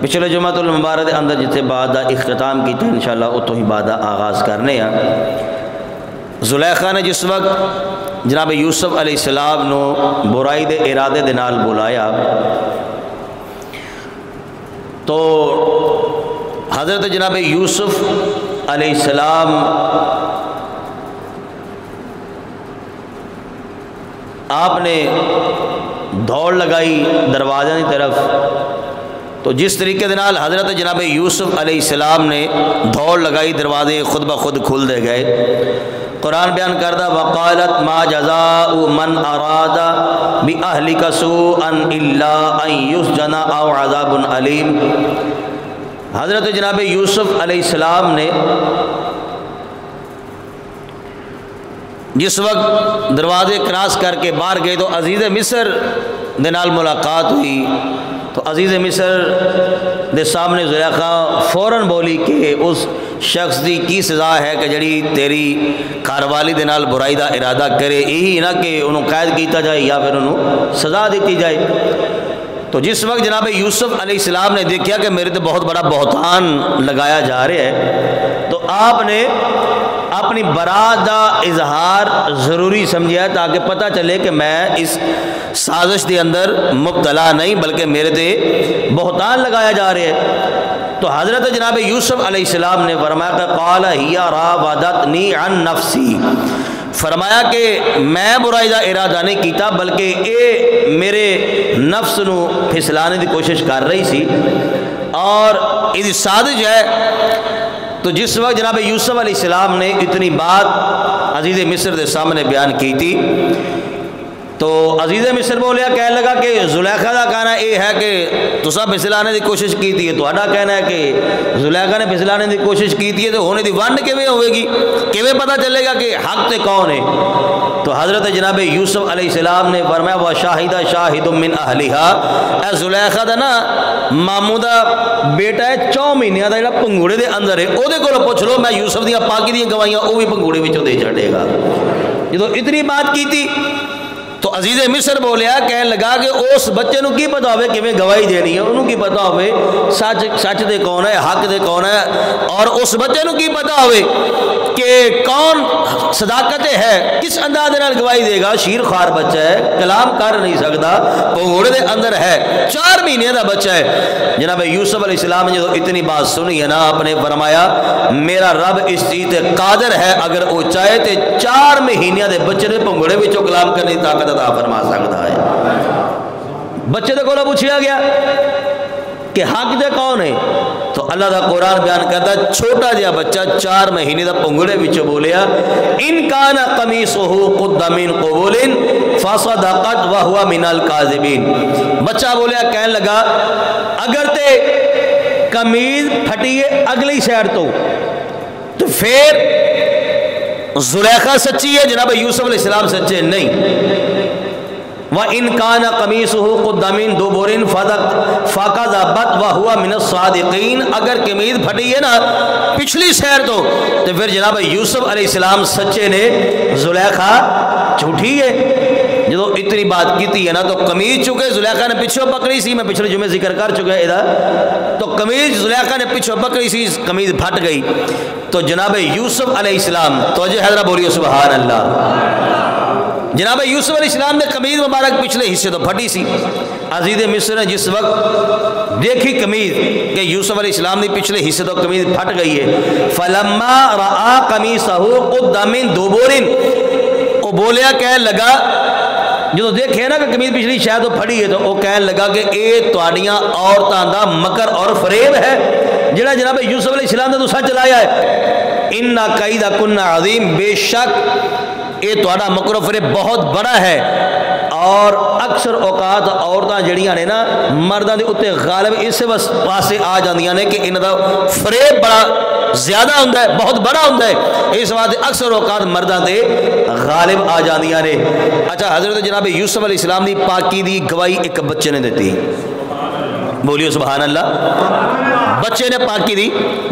پچھلے جمعۃ المبارک دے اندر جتنے بعد دا اختتام کیتا انشاءاللہ اتوں ہی بعد دا آغاز کرنے ہیں۔ زلیخا نے جس وقت جناب یوسف علیہ السلام نو برائی دے ارادے دے نال بلایا تو حضرت جناب یوسف علیہ السلام آپ نے دوڑ لگائی دروازے کی طرف، تو جس طریقے دے نال حضرت جناب یوسف علیہ السلام نے دوڑ لگائی دروازے خود بخود کھل دے گئے۔ قرآن بیان کردہ وقالت ما جزاء من اراد بأہلک سوءا الا ان یسجن او عذاب علیم۔ حضرت جناب یوسف علیہ السلام نے جس وقت دروازے کراس کر کے باہر گئے تو عزیز مصر دے نال ملاقات ہوئی، تو عزیز مصر دے سامنے زلیخا فوراً بولی کہ اس شخص دی کی سزا ہے کہ جڑی تیری گھر والی دے نال برائی دا ارادہ کرے، یہی نہ کہ انہوں قید کیتا جائے یا پھر انہوں سزا دیتی جائے۔ تو جس وقت جناب یوسف علیہ السلام نے دیکھا کہ میرے تو بہت بڑا بہتان لگایا جا رہا ہے، تو آپ نے اپنی برات دا اظہار ضروری سمجھا تاکہ پتہ چلے کہ میں اس سازش دے اندر مبتلا نہیں بلکہ میرے تے بہتان لگایا جا رہا ہے۔ تو حضرت جناب یوسف علیہ السلام نے فرمایا کہ قال ہی راودتنی عن نفسی، فرمایا کہ میں برائی دا ارادہ نہیں کیتا بلکہ اے میرے نفس نو پھسلانے دی کوشش کر رہی سی اور یہ سازش ہے۔ تو جس وقت جناب یوسف علیہ السلام نے اتنی بات عزیز مصر دے سامنے بیان کی تھی تو عزیز مصر بولیا کہنے لگا کہ زلیخا دا کہنا یہ ہے کہ تسا پھسلانے دی کوشش کی تھی، تہاڈا کہنا ہے کہ زلیخا نے پھسلانے دی کوشش کی تھی، تو ہونے دی ونڈ کیویں ہوئے گی، کیویں پتہ چلے گا کہ حق تے کون ہے؟ تو حضرت جناب یوسف علیہ السلام نے فرمایا وشاہد شاہد من اہلہا، اے زلیخا دا نا ماموں دا بیٹا ہے 4 مہینیاں دا جڑا پنگوڑے دے اندر ہے، او دے کولوں پوچھ لو، میں یوسف دیاں پاکی دیاں گواہیاں او بھی پنگوڑے وچوں دے چھڈے گا۔ جدوں اتنی بات کی تھی تو عزیز مصر بولیا کہنے لگا کہ اس بچے نو کی پتا ہوئے کہ میں گواہی دینی ہے، انہوں کی پتا ہوئے سچ دے کون ہے، حق دے کون ہے، اور اس بچے نو کی پتا ہوئے کہ کون صداقت ہے، کس انداز نال گواہی دے گا، شیر خوار بچہ ہے، کلام کر نہیں سکتا، پنگوڑے دے اندر ہے، 4 مہینے دا بچہ ہے۔ جناب یوسف علیہ السلام نے جو اتنی بات سنی ہے نا، آپ نے فرمایا میرا رب اس چیز تے قادر ہے، اگر وہ چاہے تے 4 مہینے دے بچے نے پنگوڑے وچوں کلام کرنے دی طاقت عطا فرما سکتا ہے۔ بچے دے کولوں پوچھا گیا کہ حق دے کون ہے، تو اللہ دا قرآن بیان کرتا چھوٹا جہا بچہ 4 مہینے دا پنگڑے وچ بولیا ان کان قمیصہ قد من قبول فصدقت وهو من الکاذبین۔ بچہ بولیا کہنے لگا اگر تے قمیض پھٹی ہے اگلی سائڈ تو پھر زلیخا سچی ہے، جناب یوسف علیہ السلام سچے نہیں۔ وَإِن كَانَ قَمِيصُهُ قُدَّ مِن دُبُرٍ فَكَذَبَتْ وَهُوَ مِنَ الصَّادِقِينَ، اگر قمیض پھٹی ہے نا پچھلی سیر تو پھر جناب یوسف علیہ السلام سچے نے، زلیخا جھوٹی ہے۔ جدو اتنی بات کی ہے نا تو قمیض چکے زلیخا نے پیچھے پکڑی سی، میں پچھلے جمعے ذکر کر چکا ہے، تو قمیض زلیخا نے پیچھے پکڑی سی، قمیض پھٹ گئی۔ تو جناب یوسف علیہ السلام توجہ حضرہ بولیو سبحان اللہ، جناب یوسف علیہ السلام نے قمیض مبارک پچھلے حصے تو پھٹی سی۔ عزیز مصر نے جس وقت دیکھی قمیض کہ یوسف علیہ السلام نے پچھلے حصے تو قمیض پھٹ گئی ہے، فلما رآ قمیصہ قد من دبر، وہ بولیا کہنے لگا جو دیکھے نا کہ قمیض پچھلی شاید تو پھڑی ہے، تو وہ کہنے لگا کہ اے تواڈیاں عورتاں دا مکر اور فریب ہے جڑا جناب یوسف علیہ السلام نے تساں چلایا ہے، ان کیدکن عظیم، بے شک یہ تہاڈا مکر و فریب بہت بڑا ہے۔ اور اکثر اوقات عورتاں جڑیاں نے نا مرداں دے اوتے غالب اس پاسے آ جاندیاں نے کہ انہاں دا فریب بڑا زیادہ ہوندا ہے، بہت بڑا ہوندا ہے، اس واسطے اکثر اوقات مرداں دے غالب آ جاندیاں نے۔ اچھا حضرت جناب یوسف علیہ السلام دی پاکی دی گواہی ایک بچے نے دیتی، بولیو سبحان اللہ، بچے نے پاکی دی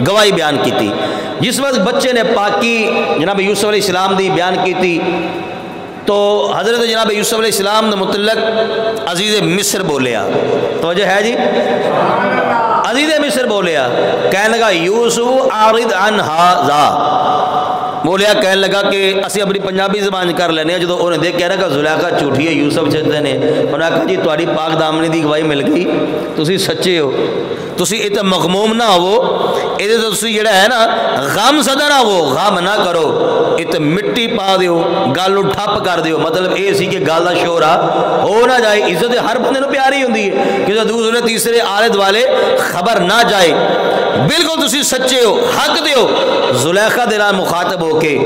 گواہی بیان کی تھی۔ جس وقت بچے نے پاکی جناب یوسف علیہ السلام دی بیان کی تھی تو حضرت جناب یوسف علیہ السلام نے متعلق عزیز مصر بولیا، توجہ ہے جی، عزیز لگا یوسف عارض عن ھذا، بولیا کہنے لگا کہ اسی اپنی پنجابی زبان کر لینے، جدو انہیں دیکھ کہہ رہا کہ زلیخا جھوٹی ہے یوسف چاہتے ہیں، انہوں نے کہا جی تہاڈی پاک دامنی دی گواہی مل گئی، تسی سچے ہو، تسی اتنا مغموم نہ ہو، یہ تو تسی جڑا ہے نا غم زدہ نہ ہو، غم نہ کرو، ات مٹی پا دیو، گل ٹھپ کر دیو، مطلب یہ سی کہ گل دا شورا ہو نہ جائے، عزت ہر بندے نو پیاری ہوندی ہے کہ دوسرے تیسرے آلے دوالے خبر نہ جائے، بالکل تسی سچے ہو، حق دیو۔ زلیخا دے نال مخاطب ہو کے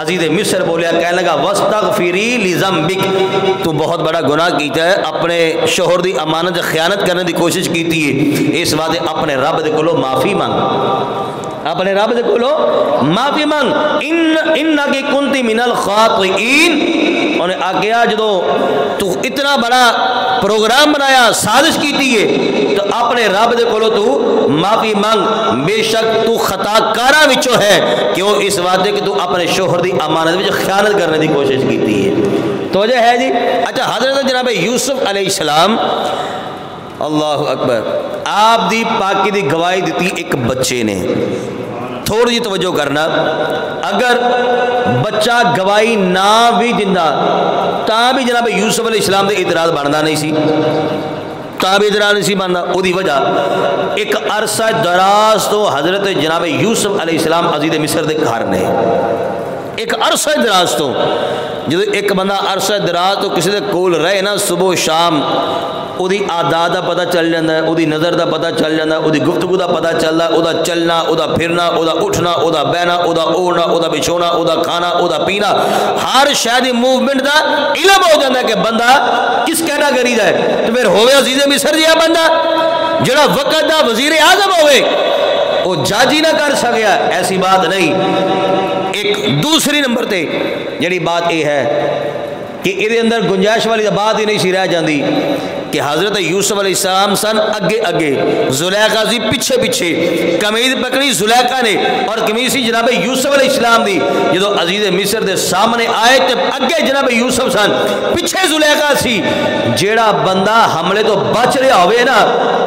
عزیز مصر بولیا کہنے لگا وَاسْتَغْفِرِي لِذَنْبِكَ، تو بہت بڑا گناہ کیتا ہے، اپنے شوہر دی امانت خیانت کرنے دی کوشش کیتی ہے، اس واسطے اپنے رب دے کولو معافی مانگ، اپنے رب دے کولو معافی مانگ، انکی کنتی من الخاطئین۔ انہیں آگیا جدو تو اتنا بڑا پروگرام بنایا، سازش کیتی ہے، تو اپنے رب دے کولو تو معافی مانگ، بے شک تو خطا کارا وچوں ہے، کیوں اس واسطے کہ تو اپنے شوہر دی امانت وچ خیانت کرنے دی کوشش کیتی ہے۔ تو وجہ ہے جی اچھا حضرت جناب یوسف علیہ السلام، اللہ اکبر، آپ دی پاکی دی گواہی دیتی ایک بچے نے، تھوڑی جی توجہ کرنا، اگر بچہ گواہی نہ بھی دیندا تاں بھی جناب یوسف علیہ السلام دے اعتراض بندا نہیں سی، تاں بھی اعتراض نہیں سی بندا، او دی وجہ ایک عرصہ دراز تو حضرت جناب یوسف علیہ السلام عزیز مصر دے گھر نے، ایک عرصہ دراز تو جدو ایک بندہ عرصہ دراز تو کسی دے کول رہے نا، صبح و شام او دی عادات دا پتہ چل جاندہ ہے، او دی نظر دا پتہ چل جاندہ ہے، او دی گفتگو دا پتہ چل جاندہ ہے، او دا چلنا، او دا پھرنا، او دا اٹھنا، او دا بینا، او دا اوڑنا، او دا بچھونا، او دا کھانا، او دا پینا، ہر شاید موومنٹ دا علم ہو جاندہ ہے کہ بندہ کس کیٹاگری دا ہے۔ تو پھر ہوئے عزیز مصر جہاں بندہ جڑا وقت دا وزیر اعظم ہوئے وہ جج ہی نہ کر سکیا، ایسی بات نہیں۔ ایک دوسری نمبر تے جڑی بات یہ ہے کہ یہ اندر گنجائش والی بات ہی نہیں سی رہ جاندی کہ حضرت یوسف علیہ السلام سن اگے اگے، زلیخا سی پیچھے پیچھے، قمیض پکڑی زلیخا نے اور قمیض سی جناب یوسف علیہ السلام دی، جدو عزیز مصر دے سامنے آئے تے اگے جناب یوسف سن، پیچھے زلیخا سی۔ جیڑا بندہ حملے تو بچ رہا ہوئے نا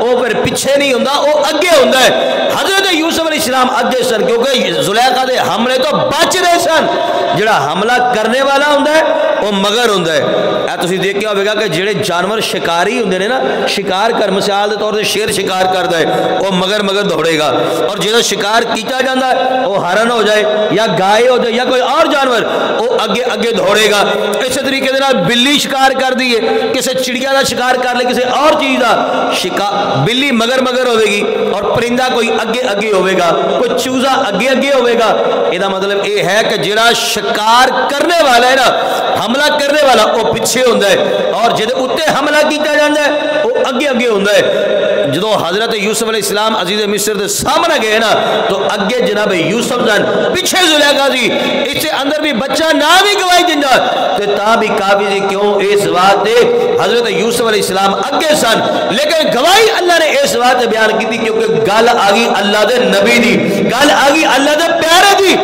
وہ پھر پیچھے نہیں ہوندا، وہ اگے ہوندا ہے۔ حضرت یوسف علیہ السلام اگے سن کیونکہ زلیخا دے حملے تو بچ رہے سن، جڑا حملہ کرنے والا ہوندا ہے وہ مگر ہوندا ہے۔ اے تسی دیکھیا ہوگا کہ جڑے جانور شکاری ہوندے نے نا، شکار کر مثال دے طور تے شیر شکار کردا ہے وہ مگر مگر دوڑے گا، اور جدوں شکار کیتا جاندا ہے وہ ہرن ہو جائے یا گائے ہو جائے یا کوئی اور جانور وہ اگے اگے دوڑے گا۔ اسی طریقے دے نال بلی شکار کر دی ہے، کسی چڑیا دا شکار کر لے، کسی اور چیز دا بلی مگر مگر ہوے گی اور پرندہ کوئی اگے اگے ہوے گا، کوئی چوزا اگے اگے ہوے گا۔ یہ مطلب یہ ہے کہ جڑا شکار کرنے والا ہے نا، حملہ کرنے والا وہ پیچھے ہوندا ہے، اور جدے اوتے حملہ کیتا جاندا ہے وہ اگے اگے ہوندا ہے۔ جدو حضرت یوسف علیہ السلام عزیز مصر دے سامنے گئے نا تو اگے جناب یوسف سن، پیچھے زلیخا سی، اس سے اندر بھی بچہ نہ بھی گواہی دیندا تے تا بھی کافی سی، کیوں اس واسطے حضرت یوسف علیہ السلام اگے سن، لیکن گواہی اللہ نے اس واسطے بیان کی تھی کیونکہ گل آ گئی اللہ دے نبی دی، گل آ گئی اللہ دے پیارے دی۔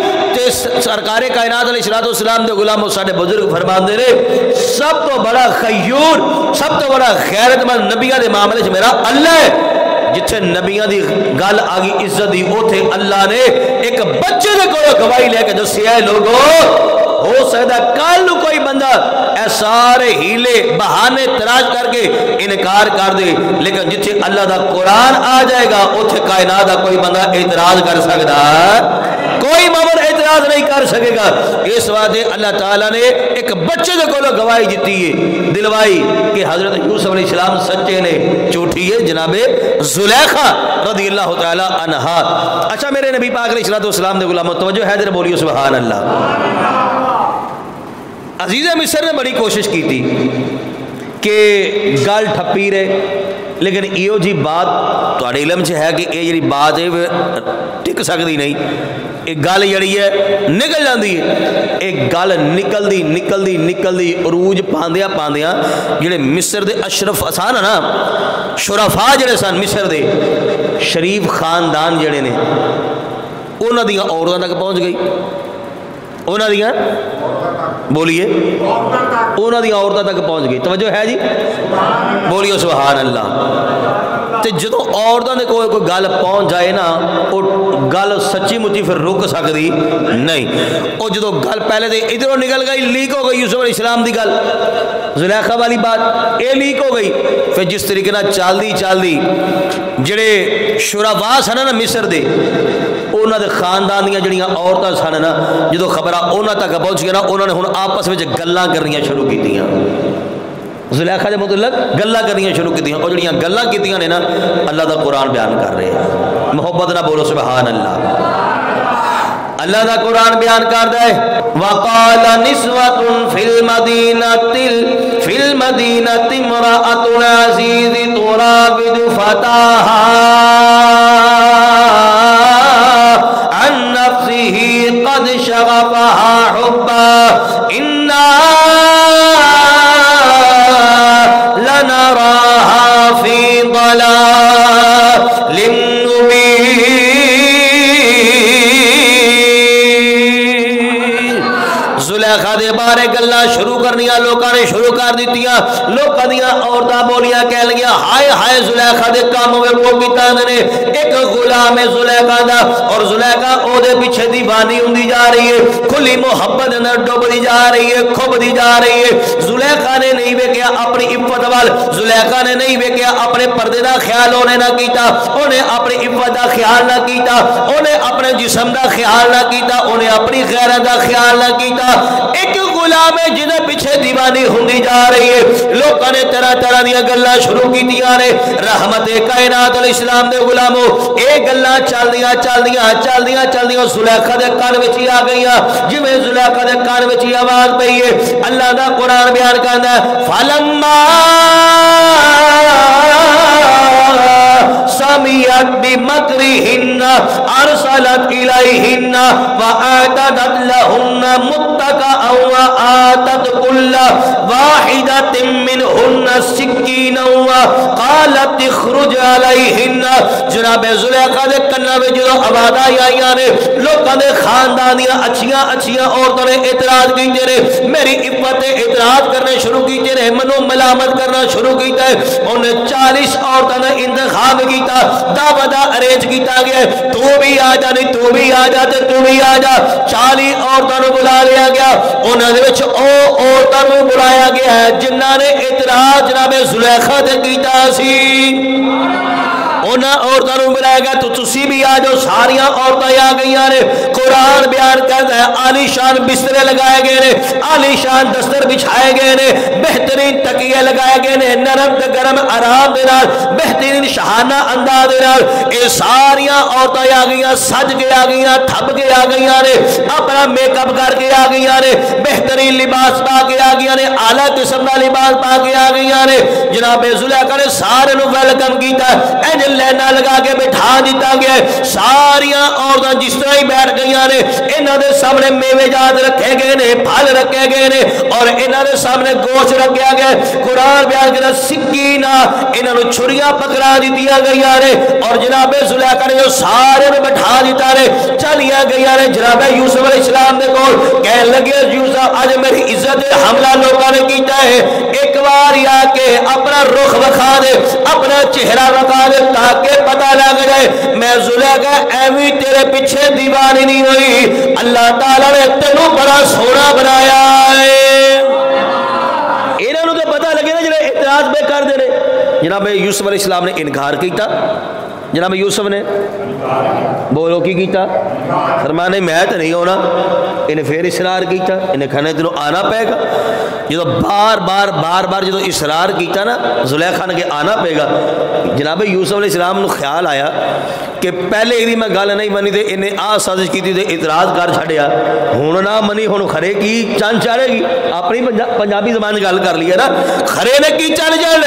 سرکار کائنات علیہ السلام دے غلاموں ساڈے بزرگ فرماندے نے سب تو بڑا خیور، سب تو بڑا غیرت مند نبیاں دے معاملے چ میرا اللہ ہے۔ جتھے نبیاں دی گل آ گئی عزت دی، اوتھے اللہ نے ایک بچے دے کولوں گواہی لے کے دسی ہے لوگو ہو سکتا کل کوئی بندہ اے سارے ہیلے بہانے تراش کر کے انکار کر دے، لیکن جتھے اللہ دا قرآن آ جائے گا اوتھے کائنات دا کوئی بندہ اعتراض کر سکتا، کوئی مومن اعتراض نہیں کر سکے گا۔ اس واسطے اللہ تعالیٰ نے ایک بچے دے کولوں گواہی دیتی ہے، دلوائی کہ حضرت یوسف علیہ السلام سچے نے، جھوٹی ہے جناب زلیخا رضی اللہ تعالیٰ عنہا۔ اچھا میرے نبی پاک علیہ السلام دے غلاموں توجہ ہے، ذرا بولیے سبحان اللہ۔ عزیز مصر نے بڑی کوشش کی تھی کہ گل ٹھپی رہے، لیکن ایو جی بات تواڈے علم چ ہے کہ یہ جی بات ہے ٹک سکتی نہیں، ایک گل جڑی ہے نکل جاندی ہے، ایک گل نکلدی نکلدی نکلدی عروج پاندیاں پاندیاں جڑے مصر دے اشرف سن نا، شرفا جڑے سن مصر دے شریف خاندان جڑے نے، انہاں دیاں عورتاں تک پہنچ گئی، انہاں دیاں بولیے انہاں دیاں عورتاں تک پہنچ گئی، توجہ ہے جی، بولیے سبحان اللہ۔ تے جدوں عورتاں دے کوئی گل پہنچ جائے نا وہ گل سچی مچی پھر رک سکتی نہیں، وہ جدوں گل پہلے دے ادھروں نکل گئی لیک ہو گئی یوسف علیہ السلام دی گل زلیخا والی بات یہ لیک ہو گئی، پھر جس طریقے نہ چلدی جڑے شرابا سن نا مصر دے انہوں دے خاندان دیا جڑیاں عورتاں سن نا جدوں خبر انہوں تک پہنچ گیا نا انہوں نے ہن آپس میں گلاں کرنیاں شروع کیتیاں، زلیخا دے متعلق گلاں کرنیاں شروع کیتیاں، اور جڑیاں گلاں کیتیاں نے نا اللہ دا قرآن بیان کر رہے ہیں، محبت نہ بولو سبحان اللہ، اللہ دا قرآن بیان کردا ہے وقال نسوة في المدينة امرأة العزيز تراود فتاها عن نفسه قد شغفها حبا إنا لنراها في ضلال مبين۔ زلیخا دے بارے گلاں شروع کرنیاں لوکاں نے شروع کر دتیاں، لوکاں دیاں عورتاں بولیاں کہہ لگیاں ہائے ہائے زلیخا دے کام میں وہ کیتا نے، ایک غلام ہے زلیخا دا اور زلیخا او دے پیچھے دیوانی ہوندی جا رہی ہے، کھلی محبت اندر ڈوبدی جا رہی ہے، کھبدی جا رہی ہے۔ زلیخا نے نہیں ویکھیا اپنی عفت وال، زلیخا نے نہیں ویکھیا اپنے پردے دا خیال اونے نہ کیتا، اونے اپنی عفت دا خیال نہ کیتا، اونے اپنے جسم دا خیال نہ کیتا، اونے اپنی غیرت دا خیال نہ کیتا۔ ایک غلام ہے جنہیں پیچھے دیوانی ہوندی جا رہی ہے، لوگوں نے طرح طرح دیا گلاں شروع کی دیا نے، رحمت کائنات علیہ السلام دے غلاموں اے گلاں چل دیا زلیخا دے کان وچ آ گئیاں، جویں زلیخا دے کان وچ آواز پئی ہے، اللہ دا قرآن بیان کردا ہے فلما سمعت بمکرہن ارسلت الیہن واعتدت لہن متکئا وآتت کل واحدۃ منہن سکینا وقالت اخرج علیہن۔ جناب زلیخا دے کنا وچ جدوں آواز آئیاں نے لوکاں دے خاندان دیاں اچھیاں عورتاں نے اعتراض کیتے نے، میری عفت تے اعتراض کرنے شروع کیتے نے، منو ملامت کرنا شروع کیتا ہے، انہیں 40 عورتاں نے انتخاب کیتا، دعوت ارینج کیتا گیا، تو بھی آ جا نہیں تو بھی آ جا تے تو بھی آ جا، 40 عورتاں نو بلا لیا گیا، انہاں دے وچ او عورتاں نو بلایا گیا ہے جنہاں نے اعتراض جناب زلیخا تے کیتا سی، انہاں عورتاں نو بلایا گیا تو تسی بھی آ جاؤ، ساریاں عورتاں آ گئیاں نے۔ قرآن بیان کرتا ہے عالی شان بسترے لگائے گئے نے، عالی شان دستر بچھائے گئے نے، بہترین تکیے لگائے گئے نے، نرم تے گرم آرام دے نال، بہترین شہانہ انداز دے نال، اے ساریاں عورتاں آ گئیاں، سج کے آ گئیاں، تھپ کے آ گئیاں نے، اپنا میک اپ کر کے آ گئیاں نے، بہترین لباس پا کے آ گئیاں نے، اعلیٰ قسم کا لباس پا کے آ گئیاں نے۔ جناب زلیخا نے سارے نو ویلکم کیتا، اینج لینا لگا کے بٹھا دیتا گیا، ساریاں عورتاں جس طرح ہی بیٹھ گئیاں نے، انہاں دے سامنے میوے جات رکھے گئے نے، پھل رکھے گئے نے، اور انہاں دے سامنے گوشت رکھیا گیا، قرآن بیان کرتا سکینہ، انہاں نو چھریاں پکڑا دیتیاں گئیاں نے، اور جناب زلیخا نے جو سارے نو بٹھا دیتا نے، چلیاں گئیاں نے جناب یوسف علیہ السلام دے کول، کہنے لگے یوسف اج میری عزت حملہ لوگوں نے کیتا ہے، ایک بار آ کے اپنا رخ وکھا دے، اپنا چہرہ وکھا دے تاکہ پتہ لگ جائے میں زلیخا ایویں تیرے پیچھے دیوانی نہیں ہوئی، اللہ تعالیٰ نے تینوں بڑا سونا بنایا ہے۔ انہاں نوں تے پتہ لگے نا جڑے اعتراض بے کر دے نے، جناب یوسف علیہ السلام نے انکار کیتا، جناب یوسف نے بولو کی کیتا، فرمانے میں تو نہیں ہونا، انہیں پھر اصرار کیتا، انہیں کھانے تینوں آنا پائے گا، جدو بار بار جدو اصرار کیتا نا زلیخا نے کہ آنا پائے گا، جناب یوسف علیہ السلام نے خیال آیا کہ پہلے ایدی میں گل نہیں منی تے انہیں سازش کی تے اعتراض کر چھڑیا، ہوں نہ منی ہوں کھرے کی چند چاڑے گی، اپنی پنجابی زبان گل کر لی ہے نا، کھرے نے کی چند چاڑ،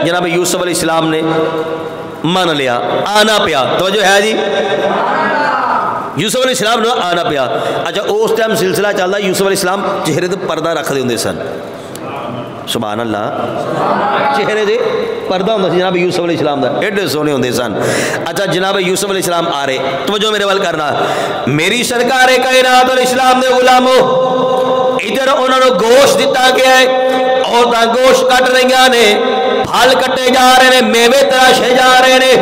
جناب یوسف علیہ السلام نے مان لیا، آنا پیا، توجہ ہے جی، یوسف علیہ السلام نے آنا پیا۔ اچھا اس ٹائم سلسلہ چلتا یوسف علیہ السلام چہرے تے پردہ رکھ دے ہوندے سن، سبحان اللہ، چہرے دے پردہ ہوندہ سی جناب یوسف علیہ السلام دا، ایڈے سونے ہوندے سن۔ اچھا جناب یوسف علیہ السلام آ رہے، توجہ میرے وال کرنا، میری سرکار کائنات علیہ السلام دے غلاموں، ادھر انہوں نے گوشت دیتا گیا ہے، عورتاں گوشت کٹ رہی نے، پھل کٹے جا رہے ہیں، میوے تراشے جا رہے ہیں۔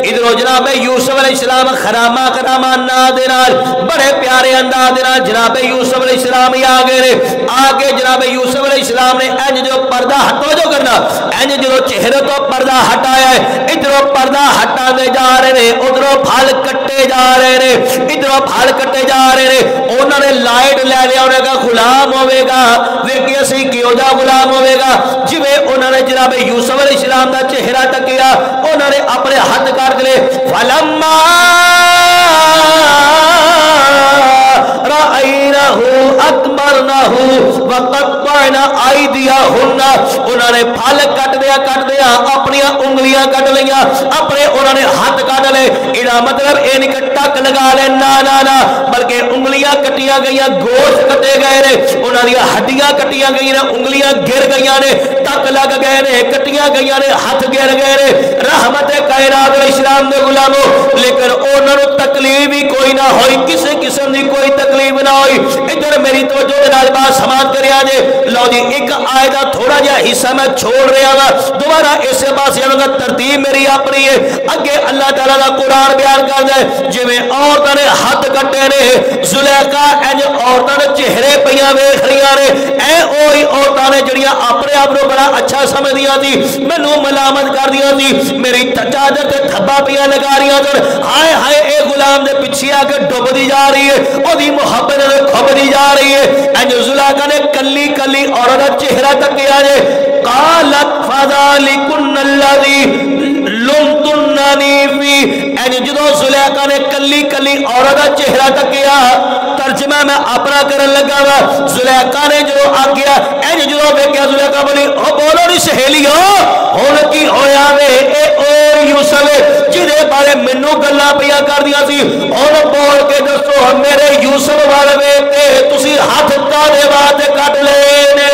ادھر جناب یوسف علیہ السلام خراما خراما نا دے نال بڑے پیارے انداز دے نال جناب یوسف علیہ السلام ہی آگے نے، آگے جناب یوسف علیہ السلام نے انج جو پردہ ہٹو جو کرنا، انج جو چہرے تو پردہ ہٹایا ہے، ادھروں پردہ ہٹا دے جا رہے ہیں، ادھروں پھل کٹے جا رہے ہیں، ادھروں پھل کٹے جا رہے ہیں۔ انہوں نے لائٹ لے لیا، انہوں نے کہا غلام ہوئے گا، ویکھی اسی کیوں جا غلام ہوئے گا، جویں انہوں نے جناب یوسف علیہ السلام دا چہرہ تکیا، انہوں نے اپنے ہاتھ کاٹ لے، فلما رأينه أكبرنه وقطعنا أيديهن، انہوں نے پھل کٹ دیا اپنی انگلیاں کٹ لیا، اپنے انہوں نے ہاتھ کٹ لے۔ یہ مطلب یہ نہیں کہ ٹک لگا لے، نا نا نا، بلکہ انگلیاں کٹیاں گئی، گوشت کٹے گئے نے، انہوں نے ہڈیاں کٹیاں گئی نے، انگلیاں گر گئی نے، ٹک لگ گئے نے، کٹیاں گئی نے، ہاتھ گر گئے نے۔ رحمت کائنات علیہ السلام دے غلاموں، لیکن انہوں نے تکلیف ہی کوئی نہ ہوئی، کسی قسم کی کوئی تکلیف نہ ہوئی۔ ادھر میری توجہ دے نال بات سماعت کریا جے، لو جی ایک آیت دا تھوڑا جہا حصہ میں چھوڑ رہا ہاں، دوبارہ اس پاسے آواں گا، ترتیب میری اپنی ہے۔ اگے اللہ تعالیٰ دا قرآن بیان کردا ہے، جویں عورتاں نے ہاتھ کٹے نے، زلیخا انج عورتاں دے چہرے پیاں ویکھ رہیاں نے، اے اوہی عورتاں نے جڑیاں اپنے آپ نوں بڑا اچھا سمجھدیاں سی، مینوں ملامت کردیاں سی، میری چادر تے تھبا پیاں لگا رہیاں سن، ہائے ہائے اے غلام دے پیچھے آ کے ڈبدی جا رہی ہے، اودی محبت دے کھبدی جا رہی ہے۔ انج زلیخا نے کلی کلی عورت دا چہرہ تکیا جے، قالت فذلکن الذی لمتننی فی، انج جدوں زلیخا نے کلی کلی عورت دا چہرہ تکیا، ترجمہ میں اپنا کرن لگا وا، زلیخا نے جو آکھیا، انج جدوں ویکھیا زلیخا بولی، او بولو نہیں سہیلیو، ہن کی ہویا وے، اے او یوسف جدے بارے مینوں گلاں پیاں کردیاں سی، ہن بول کے دسو میرے یوسف والے ویکھ کے تسی ہاتھ کاہدے واسطے کٹ لے نے؟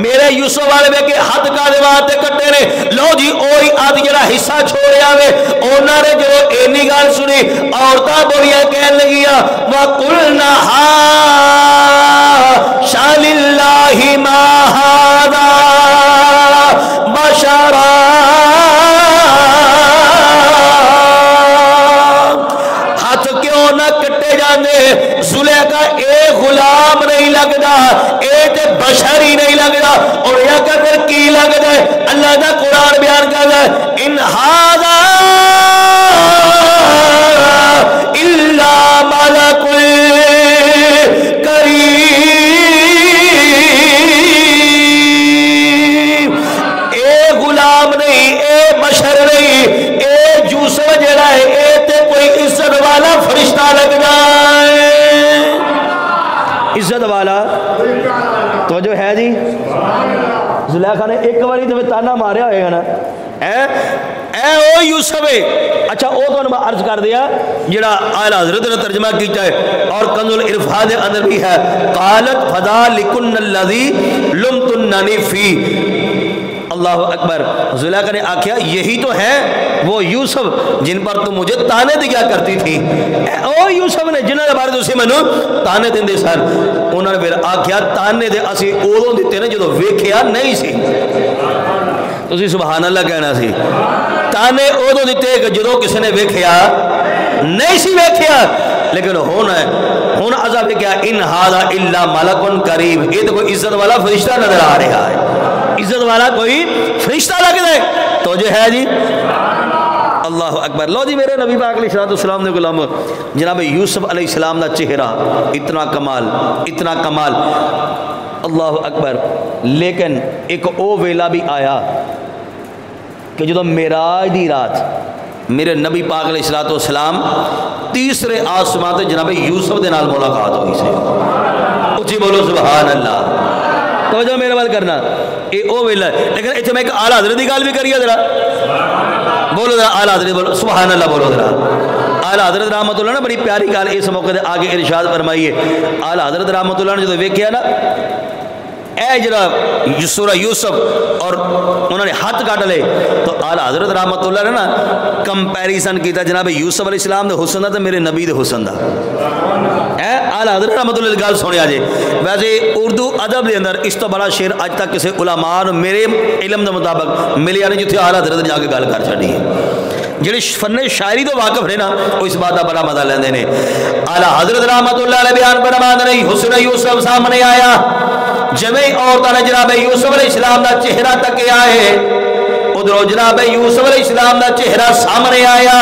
میرے یوسف والے وے کے ہاتھ کاہدے واسطے کٹے نے؟ لو جی اوہی آدھ جڑا حصہ چھوڑیا وے، انہاں نے جو اینی گل سنی، عورتاں بولیاں کہن لگیاں، وَقُلْنَا حَاشَ لِلَّهِ مَا هَذَا بَشَرًا، ہاتھ کیوں نہ کٹے جاندے؟ زلیخا اے غلام نہیں لگدا، اے تے بشر ہی نہیں لگدا، اور یا کہ پھر کی لگدا ہے؟ اللہ دا قرآن بیان کردا ہے، ان ھذا الا ملک کریم، اے غلام نہیں، اے بشر نہیں، اے یوسف جڑا ہے اے تے کوئی عزت والا فرشتہ لگدا ہے، عزت والا۔ توجہ ہے جی؟ زلیخا نے ایک باری تو تانا ماریا ہوئے گا نا، اے او یوسف ہے۔ اچھا او تو میں عرض کر دیا جڑا اعلی حضرت نے ترجمہ کیتا ہے اور کنز العرفان دے اندر بھی ہے، قالت فذلکن الذی لمتننی فی، اللہ اکبر۔ زلیخا نے آکھیا یہی تو ہے وہ یوسف جن پر تم مجھے تانے دیا کرتی تھی، او یوسف نے جنہوں نے بارے تسی مینوں تانے دیندے سن، انہوں نے پھر آکھیا تانے دے اسی اودوں دتے نے جدوں ویکھیا نہیں سی، تسی سبحان اللہ کہنا سی، تانے اودوں دتے کہ جدوں کسی نے ویکھیا نہیں سی ویکھیا، لیکن ہونا ہے ہن عذاب کیا، ان ھذا الا ملک کریم، یہ تو کوئی عزت والا فرشتہ نظر آ رہا ہے، عزت والا کوئی فرشتہ لگ دے۔ تو جو ہے جی اللہ اکبر۔ لو جی میرے نبی پاک علیہ السلام نے غلام جناب یوسف علیہ السلام دا چہرہ اتنا کمال، اتنا کمال، اللہ اکبر۔ لیکن ایک او ویلا بھی آیا کہ جدو معراج دی رات میرے نبی پاک علیہ السلام تیسرے آسمان تے جناب یوسف دے نال ملاقات ہوئی سے، اچھی بولو سبحان اللہ۔ تو جو میرے بات کرنا اے او ویلا، لیکن اتنے میں ایک اعلیٰ حضرت کی گل بھی کریے ذرا، بولو ذرا اعلیٰ حضرت، بولو سبحان اللہ، بولو ذرا اعلیٰ حضرت رحمت اللہ نے بڑی پیاری گل اس موقع دے آگے ارشاد فرمائیے۔ اعلیٰ حضرت رحمت اللہ نے جو ویکھیا نا اے جڑا سورہ یوسف اور انہوں نے ہاتھ کٹ لے تو اعلی حضرت رحمت اللہ نے نا کمپیریزن کیتا جناب یوسف علیہ السلام دے حسن دا تے میرے نبی دے حسن دا. اعلی حضرت رحمت اللہ دی گل سنیا جی. ویسے اردو ادب دے اندر اس تو بڑا شعر اج تک کسی علماء نے میرے علم دے مطابق ملیا نہیں جتھے اعلی حضرت نے جا کے گل کر چھڈی ہے. جڑے فن شاعری تو واقف نے نا وہ اس بات کا بڑا مزہ لیندے نے. اعلی حضرت رحمت اللہ علیہ بیان فرماتے ہیں حسن یوسف سامنے آیا جویں عورتاں نے جناب یوسف علیہ السلام دا چہرہ تکیا ہے ادھر جناب یوسف علیہ السلام دا چہرہ سامنے آیا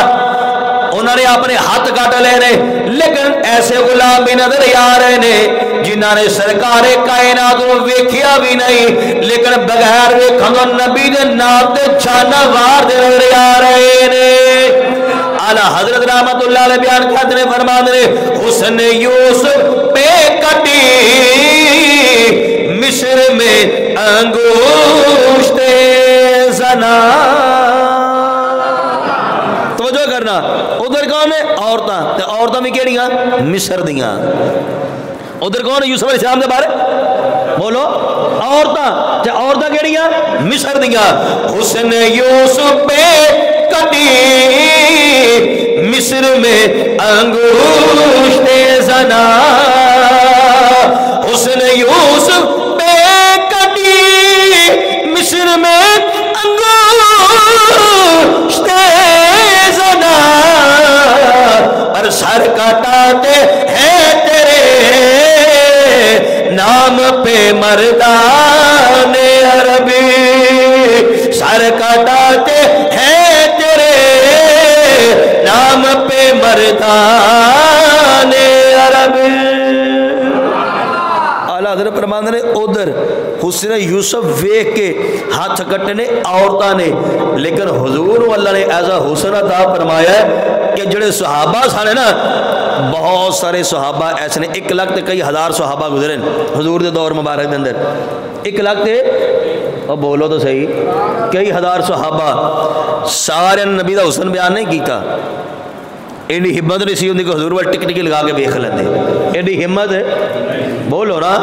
انہوں نے اپنے ہاتھ کٹ لے نے لیکن ایسے غلام بھی نظر آ رہے نے جنہوں نے سرکار کائنات کو ویکھیا بھی نہیں لیکن بغیر ویکھن نبی دے نام تے چھانا وار دے نظر آ رہے نے. اعلی حضرت رحمت اللہ علیہ بیان کرتے ہیں فرماتے ہیں حسن یوسف پہ کٹی مصر میں انگشت زنا. توجہ کرنا ادھر کون ہے عورتاں تے عورتاں بھی کیڑیاں مصر دیاں. ادھر کون ہے یوسف علیہ السلام دے بارے بولو عورتاں تے عورتاں کیڑیاں مصر دیاں. حسن یوسف پہ کٹی مصر میں انگشت زنا. حسن یوسف پہ کٹی مصر میں انگشت زنا پر سر کٹاتے ہیں تیرے نام پہ مردان عربی. سر کٹاتے ہیں تیرے نام پہ مردان عربی. اعلیٰ حضرت فرماتے ہیں ادھر حسن یوسف ویکھ کے ہاتھ کٹنے عورتاں نے لیکن حضور اللہ نے ایسا حسن عطا فرمایا ہے کہ جڑے صحابہ سارے نا بہت سارے صحابہ ایسے نے 1 لاکھ تے کئی ہزار صحابہ گزرے حضور دے دور مبارک دے اندر 1 لاکھ تے اور بولو تو صحیح کئی ہزار صحابہ سارے نبی دا حسن بیان نہیں کیتا. ایڈی ہمت نہیں سی ہوندی کہ حضور وال ٹک ٹکی لگا کے ویکھ لیندے. ایڈی ہمت بولو نا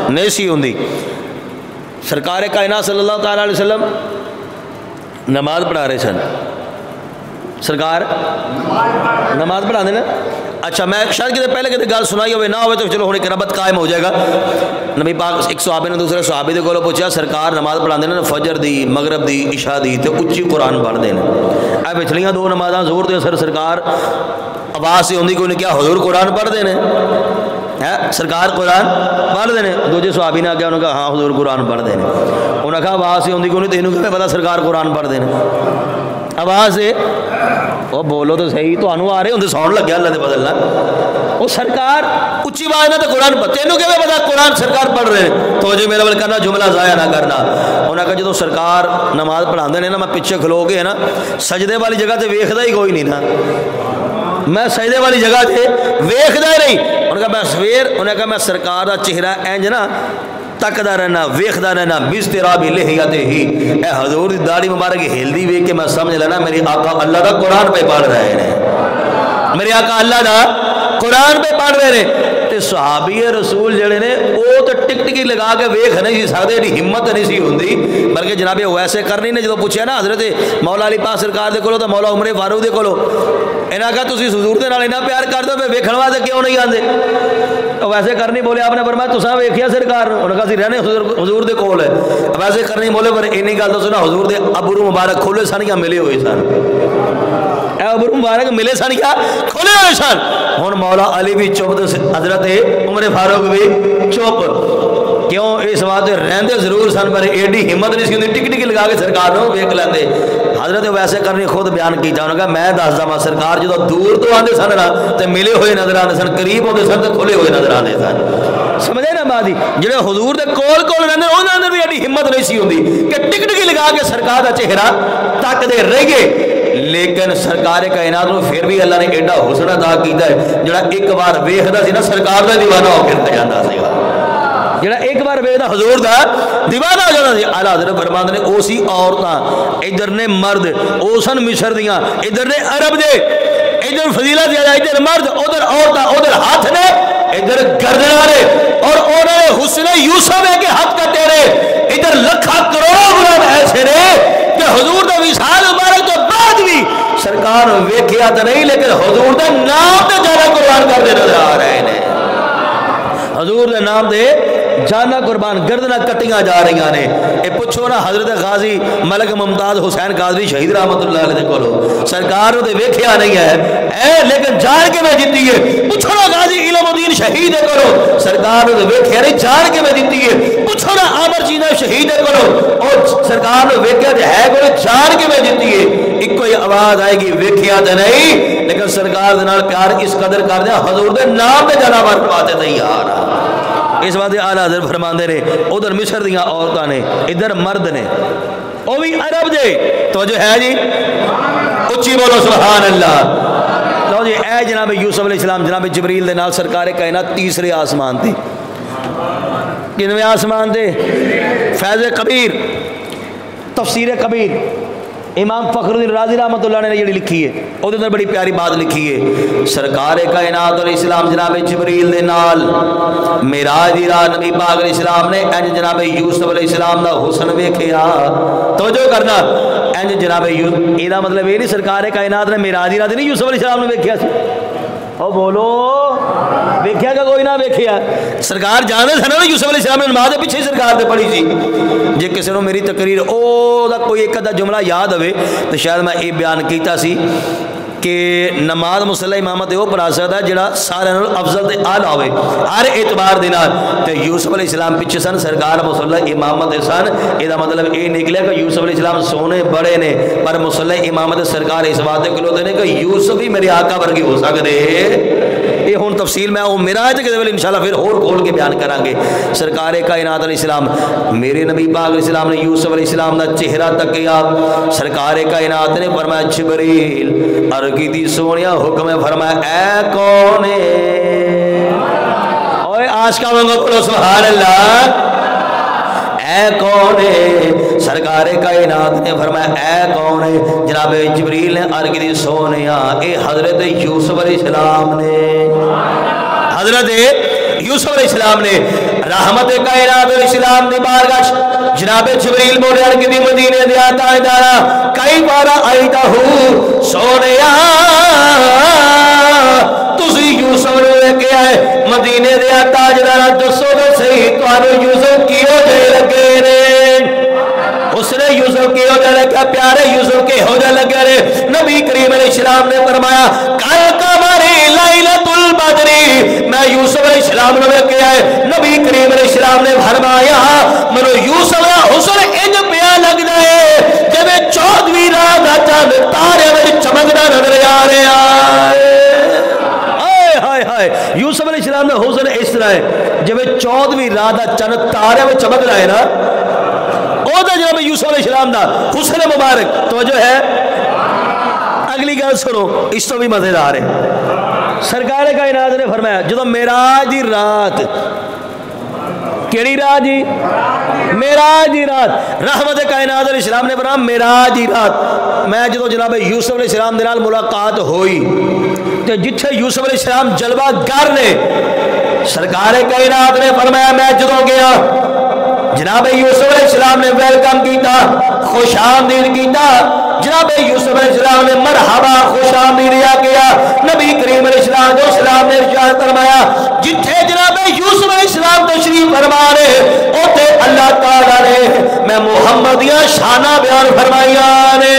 نہیں سی ہوندی. سرکار کائنات صلی اللہ تعالیٰ علیہ وسلم نماز پڑھا رہے سن. سرکار نماز پڑھا دے نا. اچھا میں شاید کتے پہلے کتے گل سنائی ہوئے نہ ہوئے تو چلو ہوں ایک ربط قائم ہو جائے گا. نبی پاک ایک صحابی نے دوسرے صحابی دے کولوں پوچھا سرکار نماز پڑھا دینا فجر دی مغرب دی عشاء دی تے اچھی قرآن پڑھ دینا. اے پچھلیاں 2 نمازاں زور دے سرکار آواز سے ہوندی کوئی نہیں کیا حضور قرآن پڑھ دینے سرکار قرآن پڑھ دینے. دوجے صحابی نے آگیا انہوں نے کہا ہاں حضور قرآن پڑھ دینے. انہوں نے کہا آواز سے ہوندی کوئی نہیں تینوں کہ پتا سرکار قرآن پڑھ دینے آواز سے وہ بولو تو صحیح تو آنو آ رہے ہوں ساؤنڈ لگ گیا اللہ دے بدلنا وہ سرکار اچھی آواز نہ تو قرآن تینوں کہ پتا قرآن سرکار پڑھ رہے ہیں تو جو میرا بل کرنا جملہ ضائع نہ کرنا. انہوں نے کہا جدو سرکار نماز پڑھا دے نا میں پیچھے کھلو کے نا سجدے والی جگہ تے ویکھدا ہی کوئی نہیں نا میں سجدے والی جگہ تے ویکھدا ہی نہیں. انہوں نے کہا میں سویر انہوں نے کہا میں سرکار دا چہرہ اینج نا تکدا رہنا ویکھدا رہنا بسترابی لحیتے ہی اے حضور دی داڑھی مبارک ہلدی ویکھ کے میں سمجھ لینا میری آقا اللہ دا قرآن پہ پڑھ رہے ہیں میرے آقا اللہ دا قرآن پہ پڑھ رہے ہیں. تے صحابی رسول جڑے نے وہ تو ٹک ٹکی لگا کے ویکھ نہیں سی سکدے ایڈی ہمت نہیں سی ہوندی بلکہ جناب ویسے کرنی نے جدو پوچھا نا حضرت مولا علی پاک سرکار دے کولو تو مولا عمر فاروق دے کولو انہاں کہا تسی حضور دے نال اتنا پیار کر دو ویکھن واسطے کیوں نہیں آندے ویسے کرنی بولے آپ نے فرمایا تساں ویکھیا سرکار انہوں نے کہا سی رہنے حضور دے کول ہے ویسے کرنی بولے پر اینی گل تو سنا حضور دے ابرو مبارک کھولے سن یا ملے ہوئے سن اے ابرو مبارک ملے سن یا کھولے ہوئے سن. ہن مولا علی بھی چپ حضرت عمر فاروق بھی چپ کیوں اس بات رہندے ضرور سن پر ایڈی ہمت نہیں سی ہوندی ٹک ٹکی لگا کے سرکار نو ویکھ لیندے. حضرت ویسے کرنی خود بیان کیتا انہوں نے کہا میں دسدا وا سرکار جدو دور تو آندے سن نا تے ملے ہوئے نظر آندے سن قریب ہوندے سن تے کھلے ہوئے نظر آندے سن. سمجھے نا بات جڑے حضور دے کول کول رہندے انہاں اندر بھی ایڈی ہمت نہیں سی ہوندی کہ ٹک ٹکی لگا کے سرکار دا چہرہ تکدے رہے. لیکن سرکار کائنات نو پھر بھی اللہ نے ایڈا حسن عطا کیتا ہے جڑا ایک بار ویکھدا سی نا سرکار دا دیوانہ ہو کے جاندا سی جڑا ایک بار ویکھدا حضور دا دیوانہ ہو جاندا سی. اعلیٰ حضرت فرماندے نے او سی عورتاں ادھر نے مرد او سن مصر دیاں ادھر نے عرب دے ادھر فضیلت زیادہ ادھر مرد ادھر عورتاں ادھر ہاتھ نے ادھر گردنا نے اور انہوں نے حسن یوسف ہے کہ ہاتھ کٹے رہے، ادھر لکھا کروڑوں غلام ایسے نے کہ حضور دا وصال مبارک تو بعد بھی سرکار ویکھیا تو نہیں لیکن حضور دا نام تے جانا قربان کر دے نظر آ رہے ہیں، حضور دے نام دے جانا قربان گردنا کٹیاں جا رہی نے۔ اے پوچھو نا حضرت غازی ملک ممتاز حسین قادری شہید رحمت اللہ علیہ کو سرکار نے ویکھیا نہیں ہے لیکن جان کے میں جیتی ہے، پوچھو نا غازی علم الدین شہید کرو سرکار نے ویکھیا نہیں جان کے میں جیتی ہے، پوچھو نا عامر جینا شہید کرو اور سرکار نے ویکھیا ہے کوئی جان کے میں جیتی ہے، ایک کوئی آواز آئے گی ویکھیا تے نہیں لیکن سرکار دے نال پیار اس قدر کر دیا حضور دے نام تے جانا مرواتے تیار آ اس بات اعلیٰ حضرت فرماندے نے ادھر مصر دیاں عورتاں نے ادھر مرد نے وہ بھی عرب دے تو جو ہے جی اچھی بولو سبحان اللہ۔ لو جی اے جناب یوسف علیہ السلام جناب جبریل دے نال سرکار کائنات تیسرے آسمان تھی، کنویں آسمان تھے؟ فیض کبیر تفسیر کبیر امام فخر الدین رازی رحمۃ اللہ نے یہ لکھی ہے، وہ اندر بڑی پیاری بات لکھی ہے، سرکار کائنات علیہ السلام جناب جبریل دے نال معراج دی رات نبی پاک علیہ السلام نے انج جناب یوسف علیہ السلام دا حسن ویکھیا، توجہ کرنا انج جناب یوسف یہ مطلب یہ نہیں سرکار کائنات نے معراج دی رات نہیں یوسف علیہ السلام نے ویکھیا سی، او بولو ویکھیا کہ کوئی نہ ویکھیا؟ سرکار جانے تھے نا یوسف علیہ السلام نے نماز دے پیچھے سرکار تے پڑھی سی، جے کسی نے میری تقریر او دا کوئی ایک ادھا جملہ یاد ہوئے تو شاید میں یہ بیان کیتا سی کہ نماز مصلی امامت وہ پڑھا سکتا ہے جڑا سارے افضل تے اعلیٰ ہوئے ہر اعتبار دے نال، تے یوسف علیہ السلام پیچھے سن سرکار مصلی امامت سن، یہ مطلب یہ نکلے کہ یوسف علیہ السلام سونے بڑے نے پر مصلی امامت سرکار اس بات کلو نے کہ یوسف ہی میرے آقا ورگی ہو سکتے، یہ ہوں تفصیل میں وہ میرا ہے کہ انشاءاللہ پھر اور کھول کے بیان کریں گے۔ سرکار کائنات علیہ السلام میرے نبی پاک علیہ السلام نے یوسف علیہ السلام کا چہرہ تکیا، سرکار کائنات نے فرمایا جبریل ارکی دی سونیا حکم فرمایا اے کون ہے، اوے عاشقاں وانگو بولو سبحان اللہ، اے کون ہے؟ سرکار کائنات نے فرمایا اے کون ہے؟ جناب جبریل نے عرض کی سونیا اے حضرت یوسف علیہ السلام نے، حضرت یوسف علیہ السلام نے رحمت کائنات علیہ السلام نے بارگاہ جناب جبریل بولے عرض کی مدینے دیا تاجدارا کئی بارا آئیتا ہوں سونیا تسی یوسف نے لے کے آئے مدینے دیا تاجدارا دسو تو صحیح تو یوسف کی ہو جائے لگے رے، اس نے یوسف کی ہو جائے لگا پیارے یوسف کے ہو جائے لگے رے، نبی کریم علیہ السلام نے فرمایا کل قمری لیلۃ البدری، میں یوسف علیہ السلام نے لے کے آئے، نبی کریم علیہ السلام نے فرمایا منو یوسف کا حسن انج پیا لگ جائے جب 14ویں رات دا چاند تارے میں چمکدا نظر آ رہا ہے، یوسف علیہ السلام نے حسن اس طرح ہے جب 14ویں رات دا چاند تارے میں چمک رہا ہے نا، او دا جناب یوسف علیہ السلام دا حسن مبارک توجہ ہے۔ اگلی گل سنو اس تو بھی مزیدار ہے، سرکار کائنات نے فرمایا جدو معراج دی رات، کیڑی رات جی؟ معراج دی رات، رحمت کائنات علیہ السلام نے فرمایا معراج دی رات میں جدو جناب یوسف علیہ السلام دے نال ملاقات ہوئی تے جتھے یوسف علیہ السلام جلوہ گر نے، سرکار کائنات نے فرمایا میں جدو گیا جناب یوسف علیہ السلام نے ویلکم کیتا، خوش آمدید کیتا، جناب یوسف علیہ السلام نے مرحبا خوش آمدید کیا، نبی کریم علیہ السلام نے ارشاد فرمایا جتھے جناب یوسف علیہ السلام تشریف فرما رہے اوتے اللہ تعالیٰ نے میں محمد یا شانہ بیان فرمائیاں نے،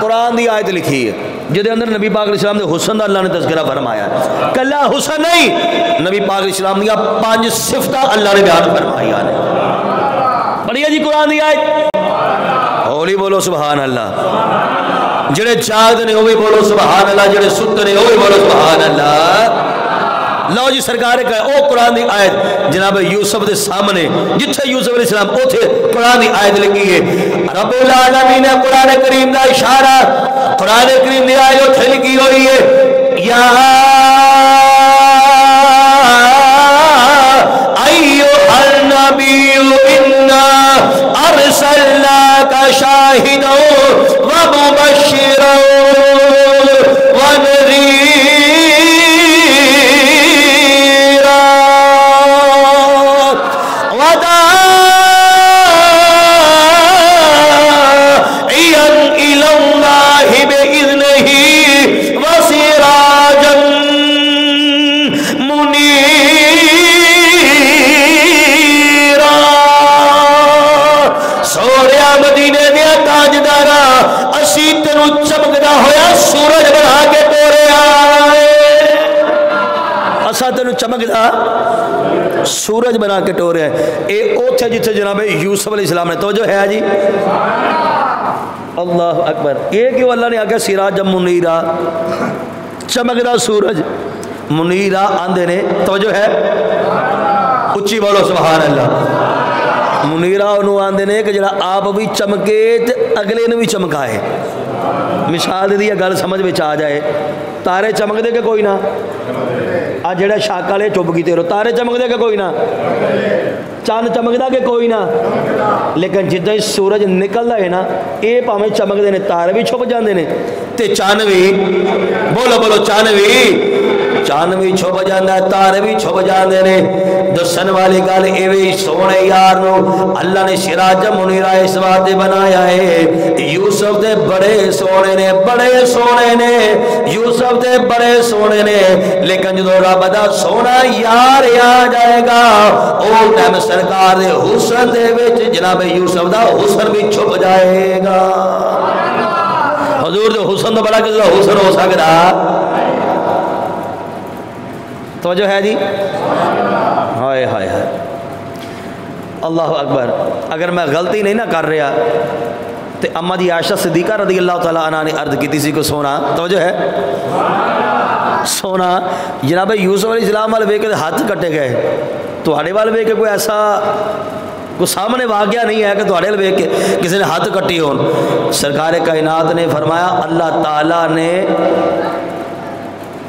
قرآن دی آیت لکھی ہے جدے اندر نبی پاک علیہ السلام نے حسن دا اللہ نے تذکرہ فرمایا ہے، کلا حسن نہیں نبی پاک علیہ السلام نے 5 صفتہ اللہ نے بیان فرمایا ہے، پڑھیے جی قرآن دی آیت، ہولی بولو سبحان اللہ، جڑے جاگد نے ہوئے بولو سبحان اللہ، جڑے ست نے ہوئے بولو سبحان اللہ۔ لو جی سرکار کا او قرآن دی آیت جناب یوسف دے سامنے جتھے یوسف علیہ السلام اوتھے قرآن دی آیت لگی ہے، رب العالمین نے قرآن کریم دا اشارہ قرآن کریم دی آیت اوتھے لگی ہوئی ہے، یا ایھا النبی انا ارسلناک شاہدا ومبشرا ونذیرا سورج بنا کے ٹوریا اسا تینوں چمکدا سورج بنا کے ٹوریا اے اوتھے جتھے جناب یوسف علیہ السلام نے توجہ ہے جی اللہ اکبر یہ کیوں اللہ نے آگے سراج منیرہ چمکدا سورج منیرہ آندے نے توجہ ہے اچھی بولو سبحان اللہ منیرہ انہوں آندے نے کہ جڑا آپ بھی چمکے تے اگلے نے بھی چمکائے مثال دی گل سمجھ وچ آ جائے تارے چمک دے کہ کوئی نہ آج جڑا شاکہ لے چپ کی تیرو تارے چمک دے کہ کوئی نہ چاند چمک دا کہ کوئی نہ لیکن جدہ اس سورج نکل دا ہے نا اے پامیں چمک دے نے تارے بھی چھپ جاندے نے تے چاند بھی بولو بولو چاند بھی چھپ جاندہ ہے تارے بھی چھپ جاندے نے دسن والی گل ایویں سونے یار نو اللہ نے سراج منیرہ اس واسطے بنایا ہے یوسف دے بڑے سونے نے یوسف دے بڑے سونے نے لیکن جدو رب دا سونا یار آ جائے گا او ٹائم سرکار دے حسن دے وچ جناب یوسف دا حسن بھی چھپ جائے گا حضور دے حسن تو بڑا کس دا حسن ہو سکتا توجہ ہے جی ہائے ہائے ہائے اللہ اکبر اگر میں غلطی نہیں نہ کر رہا تو اما جی عائشہ صدیقہ رضی اللہ تعالیٰ عنہ نے عرض کی تھی کو سونا توجہ ہے سونا جناب یوسف علیہ السلام والے وے کے ہاتھ کٹے گئے تہاڈے والے وے کے کوئی ایسا کوئی سامنے واقعہ نہیں ہے کہ تہاڈے والے وے کے کسی نے ہاتھ کٹی ہون سرکار کائنات نے فرمایا اللہ تعالیٰ نے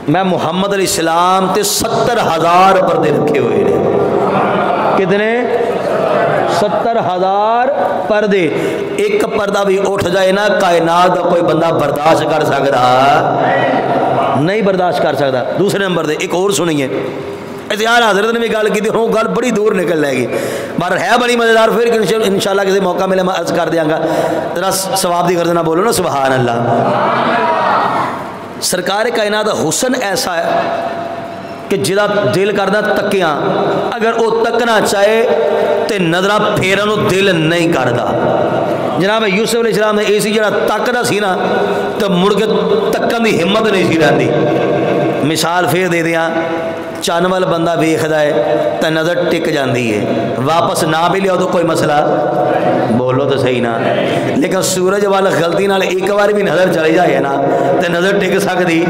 میں محمد علیہ السلام تے 70,000 پردے رکھے ہوئے ہیں کتنے 70,000 پردے ایک پردہ بھی اٹھ جائے نا کائنات کا کوئی بندہ برداشت کر سکتا نہیں برداشت کر سکتا دوسرے نمبر دے ایک اور سنیے اتیار حضرت نے بھی گل کی تھی ہوں گل بڑی دور نکل لے گی بار ہے بڑی مزیدار پھر انشاءاللہ کسی موقع ملے میں عرض کر دیاں گا ذرا ثواب دی گردنا بولو نا سبحان اللہ سرکار کائنات دا حسن ایسا ہے کہ جدا دل کردہ تکیاں اگر وہ تکنا چاہے تے نظرہ پھیرنو دل نہیں کردہ جناب یوسف علیہ السلام نے ایسی جڑا تکنا سی نا تو مڑ کے تکن دی ہمت نہیں سی رہندی مثال پھر دے دیاں چانوال بندہ ویکھدا ہے تے نظر ٹک جاندی ہے واپس نہ بھی لیا تو کوئی مسئلہ بولو تو صحیح نا لیکن سورج والا غلطی نال ایک بار بھی نظر چلی جائے نا تے نظر ٹک سکتی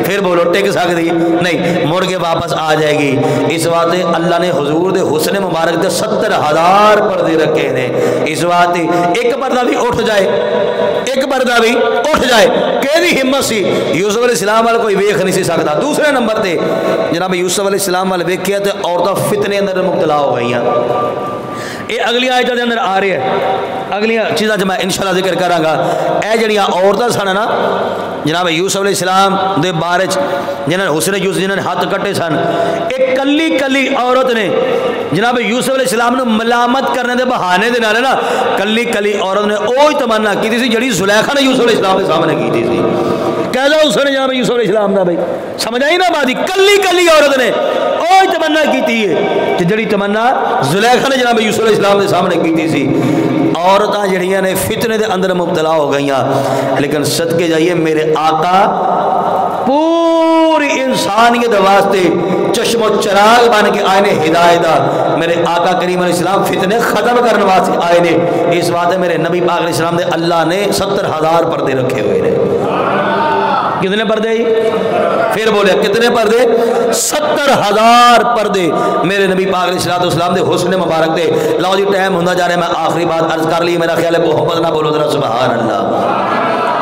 پھر بولو ٹک سکتی نہیں مڑ کے واپس آ جائے گی اس واسطے اللہ نے حضور دے حسن مبارک دے 70,000 پردے رکھے نے اس واسطے ایک پردہ بھی اٹھ جائے کہ دی ہمت سی یوسف علیہ السلام والا کوئی ویکھ نہیں سی سکتا دوسرے نمبر تے جناب یوسف علیہ السلام والے ویکھیا تے عورتاں فتنے اندر مبتلا ہو گئیاں یہ اگلی آیتاں دے اندر آ رہی ہے اگلیاں چیزاں جو میں انشاءاللہ ذکر کراں گا اے جڑیاں عورتاں سن نا جناب یوسف علیہ السلام دے بارے جنہاں حسن یوسف جنہاں ہاتھ کٹے سن ایک کلی عورت نے جناب یوسف علیہ السلام نے ملامت کرنے دے بہانے دے نال نا کلی عورت نے اوہی تمنا کی سی جڑی زلیخا نے یوسف علیہ السلام دے سامنے کی سی کہہ دو اس نے جناب یوسف علیہ السلام دا بھائی سمجھ آئی نا بات کلی عورت نے اوہی تمنا کی ہے کہ جڑی تمنا زلیخا نے جناب یوسف علیہ السلام دے سامنے کی سی عورتاں جڑیاں نے فتنے دے اندر مبتلا ہو گئیاں لیکن صدقے جائیے میرے آقا پوری انسانیت واسطے چشم و چراغ بن کے آئے نے ہدایت میرے آقا کریم علیہ السلام فتنے ختم کرنے واسطے آئے نے اس واسطے میرے نبی پاک علیہ السلام دے اللہ نے 70,000 پردے رکھے ہوئے نے کتنے پردے ہی پھر بولے کتنے پردے 70,000 پردے میرے نبی پاک علیہ السلام دے حسن مبارک دے لاؤ جی ٹائم ہوندہ جا رہے میں آخری بات عرض کر لی میرا خیال ہے محبت نہ بولو ذرا سبحان اللہ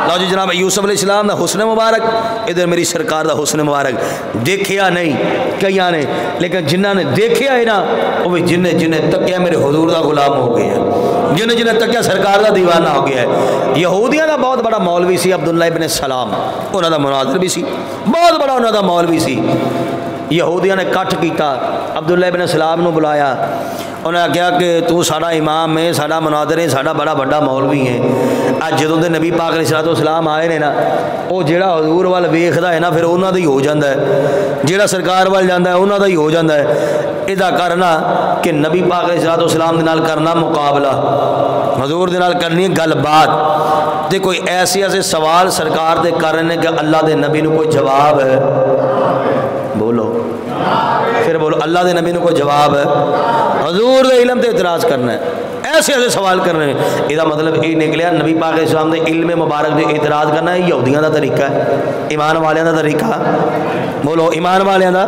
لاؤ جی جناب یوسف علیہ السلام دا حسن مبارک ادھر میری سرکار دا حسن مبارک دیکھیا نہیں کئیاں نے لیکن جنہاں نے دیکھیا ہے نا وہ جنہیں تکیا میرے حضور دا غلام ہو گئے ہیں جنہیں تکیا سرکار دا دیوانہ ہو گیا ہے یہودیاں دا بہت بڑا مولوی سی عبداللہ ابن سلام انہاں دا مناظر بھی سی بہت بڑا انہاں دا مولوی سی یہودیاں نے کٹ کیتا عبداللہ ابن سلام نو بلایا انہوں نے کہا کہ تو ساڑا امام ہے ساڑا مناظر ہے ساڑا بڑا بڑا مولوی ہے آج جدوں دے نبی پاک علیہ السلام آئے نے نا وہ جیڑا حضور وال ویکھدا ہے نا پھر انہاں دا ہی ہو جاندا ہے جیڑا سرکار وال جاندا ہے انہاں دا ہی ہو جاندا ہے ادا کرنا کہ نبی پاک علیہ السلام دے نال کرنا مقابلہ حضور دے نال کرنی گل بات تے کوئی ایسے ایسے سوال سرکار دے کر رہے ہیں کہ اللہ دے نبی نو کوئی جواب ہے؟ بولو پھر بولو، اللہ دے نبی نو کوئی جواب ہے؟ حضور دے علم تے اعتراض کرنا ہے، ایسے ایسے سوال کر رہے ہیں۔ یہ مطلب یہ نکلیا نبی پاک علیہ السلام دے علم مبارک دے اعتراض کرنا ہے یہودیاں دا طریقہ ہے، ایمان والیاں دا طریقہ؟ بولو ایمان والیاں دا؟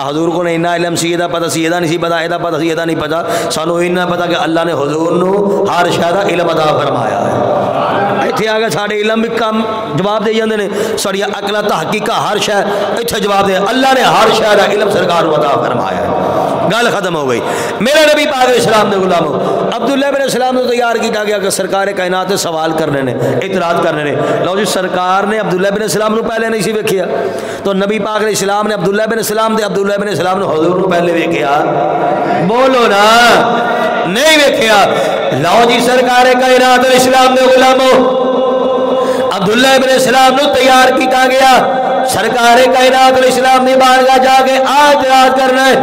حضور کو نے اتنا علم سی، یہ پتہ سی، یہ نہیں سی پتہ، یہ پتہ سی، یہ نہیں پتہ، سانو اتنا پتہ کہ اللہ نے حضور نو ہر شے دا علم عطا فرمایا ہے۔ اتنے آ کے سارے علم بھی کم جواب دے جاندے نے، ساری عقل تحقیق ہر شے اتنے جواب دے، اللہ نے ہر شے دا علم سرکار کو عطا فرمایا ہے، گل ختم ہو گئی۔ میرے نبی پاک علیہ السلام نے غلاموں عبداللہ بن السلام نے تیار کیا گیا کہ سرکار کائنات سے سوال کرنے نے، اعتراض کرنے نے۔ لو جی سرکار نے عبداللہ بن السلام نے پہلے نہیں سی ویکھیا، تو نبی پاک علیہ السلام نے عبداللہ بن السلام دے عبداللہ بن السلام نے حضور نے پہلے ویکھیا؟ بولو نا، نہیں ویکھیا۔ لو جی سرکار کائنات علیہ السلام نے غلاموں عبداللہ بن السلام نے تیار کیا گیا، سرکار کائنات علیہ السلام نے بارگاہ جا کے اعتراض کرنا ہے،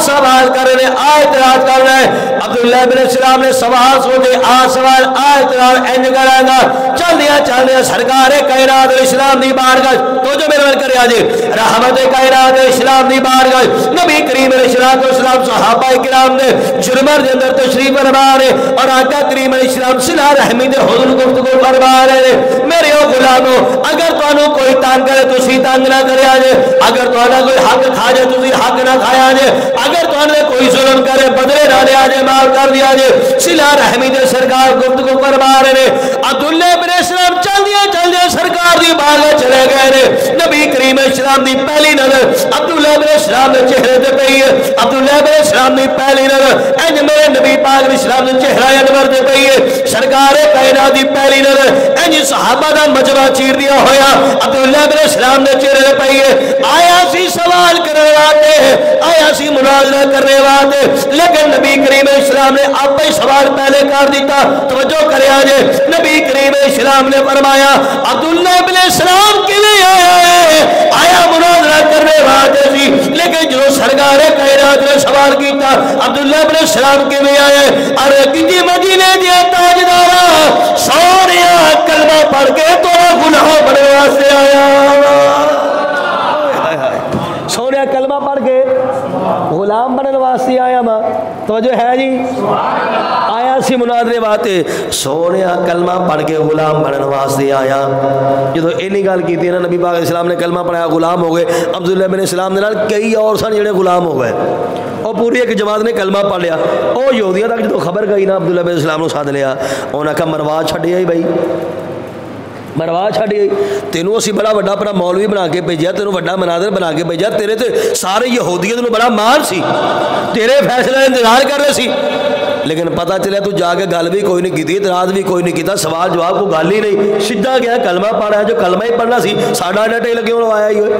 سوال کرنے، اعتراض کرنا ہے۔ عبداللہ بن السلام نے سوال سوچے، سوال اعتراض انج کرے گا، چل دیا سرکار کائنات علیہ السلام دی بارگاہ تو جو میرے کرے آجے رحمت کائنات علیہ السلام دی بارگاہ نبی کریم علیہ السلام صحابہ کرام نے جرمر دے اندر تشریف فرما رہے اور آقا کریم علیہ السلام صلح رحمی دے حضور گفتگو فرما رہے۔ میرے او غلامو اگر تانوں کوئی تنگ کرے تسی تنگ نہ کرے آجے، اگر تانوں کوئی حق کھا جائے تسی حق نہ کھایا جے، اگر تانوں کوئی ظلم کرے بدلے نہ لیا جے، معاف کر دیا جے۔ صلح رحمی دے سرکار گفتگو فرما رہے۔ عبداللہ بن السلام چل دیا سرکار دی بارگاہ چلے گئے نے۔ نبی کریم السلام دی پہلی نظر عبداللہ بن السلام دے چہرے تے پئی ہے، عبداللہ بن السلام دی پہلی نظر انج میرے نبی پاک علیہ السلام دے چہرہ انور تے پئی ہے، سرکار کائنات دی پہلی نظر انج صحابہ دا مجمع چیر دیا ہویا عبداللہ بن السلام دے چہرے تے پئی ہے۔ آیا سی سوال کرنے والے، آیا سی مناظرہ کرنے والے، لیکن نبی کریم السلام نے آپ ہی سوال پہلے کر دیتا۔ توجہ کرے آجے نبی کریم السلام نے فرمایا عبداللہ بن السلام کے لیے آیا مناظرہ کرنے والے سی، لیکن جو سرکار کائنات نے سوال کیتا عبداللہ بن السلام کے لیے آئے، ارے کسی مدینے دیا تاجدارا سوریا کلمہ پڑھ کے تو گناہ بنوا سے آیا، سوریا کلمہ پڑھ کے غلام بننے واسطے آیا ماں۔ توجہ ہے جی، آیا سی مناظرے واسطے، سونیا کلمہ پڑھ کے غلام بننے واسطے آیا۔ جدو اینی گل کی نا نبی پاک علیہ السلام نے کلمہ پڑھایا غلام ہو گئے، عبداللہ بن السلام نے کئی اور سن جڑے غلام ہو گئے، اور پوری ایک جماعت نے کلمہ پڑھ لیا۔ او یہودیاں تک جدو خبر گئی نا عبداللہ بن السلام نے ساتھ لیا، انہوں نے کہا مروا چھڈیا ہی بھائی، مروا چھڈ گئی، تینوں اسی بڑا وڈا اپنا مولوی بنا کے بھیجیا، تینوں وڈا مناظر بنا کے بھیجا، تیرے تے سارے یہودیوں تینوں بڑا مان سی، تیرے فیصلے کا انتظار کر رہے سی، لیکن پتہ چلے تو جا کے گل بھی کوئی نہیں کی، اعتراض بھی کوئی نہیں کیتا، سوال جواب کو گل ہی نہیں، سیدھا گیا کلمہ پڑھا ہے، جو کلمہ ہی پڑھنا سی ساڈا ایڈا ٹیل کیوں لوایا ہی ہوئے؟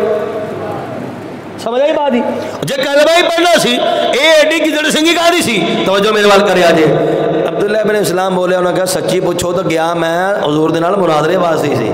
سمجھ آئی بات ہی؟ جے کلمہ ہی پڑھنا سی اے ایڈی گدڑ سنگھی کا دی سی۔ توجہ میرے وال کرے آجے عبداللہ بن السلام بولے، انہوں نے کہا سچی پوچھو تو گیا میں حضور دے نال مناظرے واسطے سی،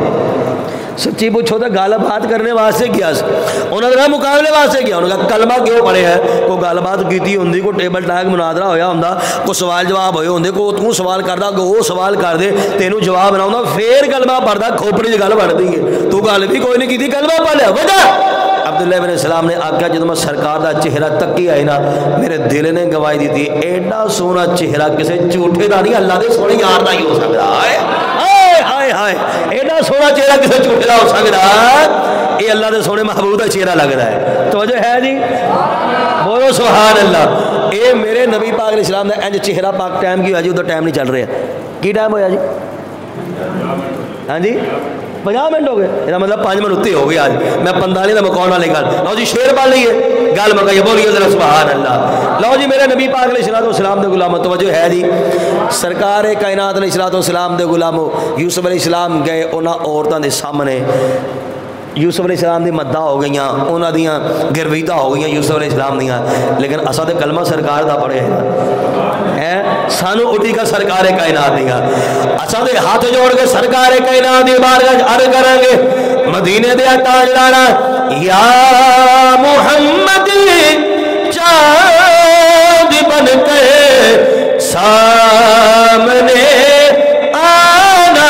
سچی پوچھو تو گل بات کرنے واسطے گیا سی، انہوں نے مقابلے واسطے گیا، انہوں نے کہا کلمہ کیوں پڑھے ہے؟ کوئی گل بات کیتی ہوندی، کوئی ٹیبل ٹاک مناظرہ ہویا ہوندا، کوئی سوال جواب ہوئے ہوندے، کوئی تو سوال کردا کوئی وہ سوال کر دے، تینوں جواب نہ ہوندا، پھر کلمہ پڑھدا کھوپڑی دی گل بڑھدی ہے، تو گل بھی کوئی نہیں کیتی، کلمہ پڑھ لیا وجہ۔ عبداللہ بن السلام نے آکھیا جدوں میں سرکار دا چہرہ تکی آئی نا میرے دل نے گواہی دی تھی ایڈا سونا چہرہ کسے جھوٹے دا نہیں اللہ دے سونے یار دا ہی ہو سکدا ہے، ہائے ہائے ایڈا سونا چہرہ کسے جھوٹے دا ہو سکدا ہے، یہ اللہ دے سونے محبوب دا چہرہ لگدا ہے۔ توجہ ہے جی، بولو سبحان اللہ۔ اے میرے نبی پاک علیہ السلام دا انج چہرہ پاک ٹائم کی ہوا جی، ادھر ٹائم نہیں چل رہا ہے، کی ٹائم ہویا جی؟ ہاں جی 50 منٹ ہو گئے، یہ مطلب 5 منٹ اتنے ہو گئے، آج میں 45 کا مکاؤن والے گل لو جی شیر پڑھ لیے گل مکائیے، بولیے ذرا سبحان اللہ۔ لو جی میرے نبی پاک علیہ السلام دے غلاموں توجہ ہے جی، سرکار کائنات علیہ السلام دے غلاموں یوسف علیہ السلام گئے انہاں عورتاں دے سامنے، یوسف علیہ السلام دی مداح ہو گئیاں، انہاں دیاں گرویدہ ہو گئیاں یوسف علیہ السلام دیاں، لیکن اساں تے کلمہ سرکار دا پڑھے ہیں، سانو اٹھی کا سرکار کائنات دیا، اساں دے ہاتھ جوڑ کے سرکار کائنات دی بارگاہ عرض کریں گے مدینے دے تاجدارا یا محمد چاند بن کے سامنے آنا